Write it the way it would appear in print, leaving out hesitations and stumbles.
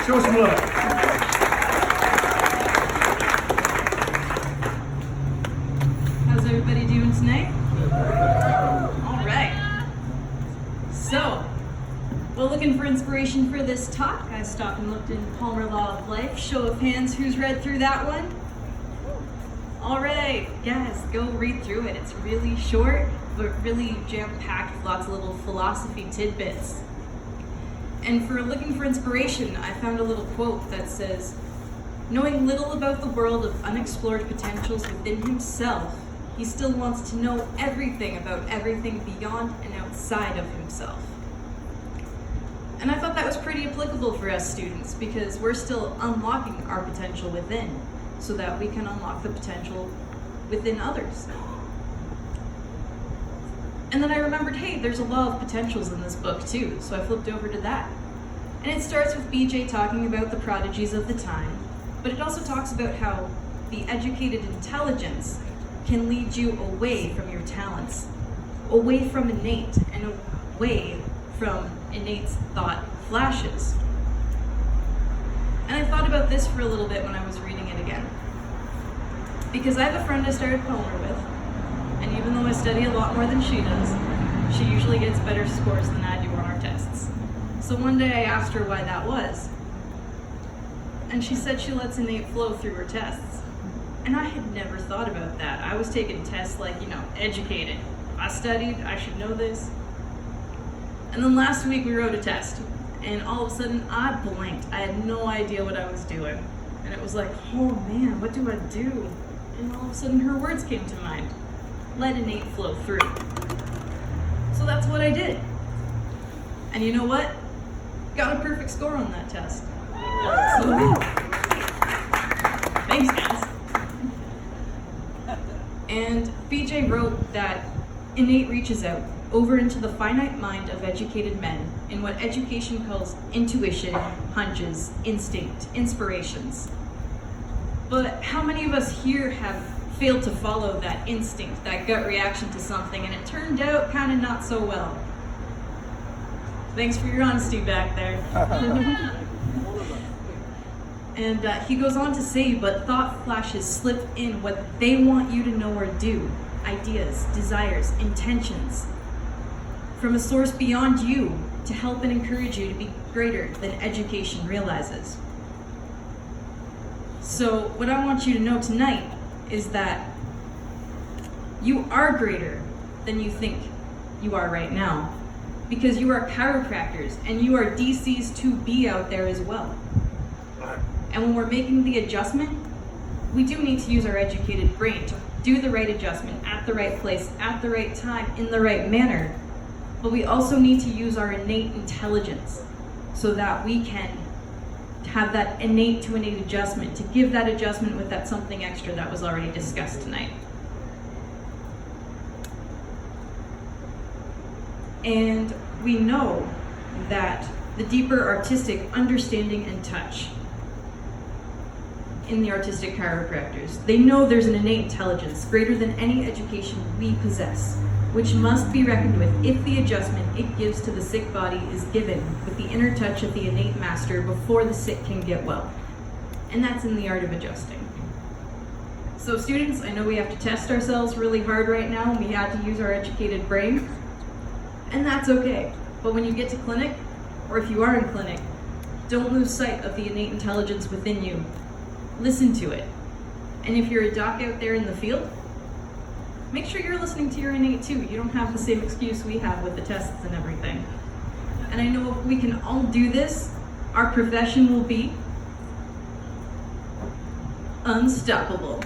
Show some love. How's everybody doing tonight? All right. So, well, looking for inspiration for this talk, I stopped and looked in Palmer Law of Life. Show of hands, who's read through that one? All right, guys, go read through it. It's really short, but really jam-packed with lots of little philosophy tidbits. And for looking for inspiration, I found a little quote that says, "Knowing little about the world of unexplored potentials within himself, he still wants to know everything about everything beyond and outside of himself." And I thought that was pretty applicable for us students because we're still unlocking our potential within so that we can unlock the potential within others. And then I remembered, hey, there's a law of potentials in this book too, so I flipped over to that. And it starts with BJ talking about the prodigies of the time, but it also talks about how the educated intelligence can lead you away from your talents, away from innate, and away from innate's thought flashes. And I thought about this for a little bit when I was reading it again. Because I have a friend I started Palmer with, and even though I study a lot more than she does, she usually gets better scores than I do on our tests. So one day I asked her why that was, and she said she lets innate flow through her tests. And I had never thought about that. I was taking tests like, educated. I studied, I should know this. And then last week we wrote a test, and all of a sudden I blanked. I had no idea what I was doing. And it was like, oh man, what do I do? And all of a sudden her words came to mind. Let innate flow through. So that's what I did. And you know what? Got a perfect score on that test. So, thanks guys. And BJ wrote that innate reaches out over into the finite mind of educated men in what education calls intuition, hunches, instinct, inspirations. But how many of us here have failed to follow that instinct, that gut reaction to something, and it turned out kind of not so well? Thanks for your honesty back there. And he goes on to say, but thought flashes slip in what they want you to know or do, ideas, desires, intentions, from a source beyond you to help and encourage you to be greater than education realizes. So what I want you to know tonight is that you are greater than you think you are right now, because you are chiropractors and you are DCs to be out there as well. And when we're making the adjustment, we do need to use our educated brain to do the right adjustment at the right place, at the right time, in the right manner. But we also need to use our innate intelligence so that we can have that innate to innate adjustment, to give that adjustment with that something extra that was already discussed tonight. And we know that the deeper artistic understanding and touch in the artistic chiropractors, they know there's an innate intelligence greater than any education we possess, which must be reckoned with if the adjustment it gives to the sick body is given with the inner touch of the innate master before the sick can get well. And that's in the art of adjusting. So students, I know we have to test ourselves really hard right now, and we had to use our educated brain, and that's okay. But when you get to clinic, or if you are in clinic, don't lose sight of the innate intelligence within you. Listen to it. And if you're a doc out there in the field, make sure you're listening to your innate too. You don't have the same excuse we have with the tests and everything. And I know if we can all do this, our profession will be unstoppable.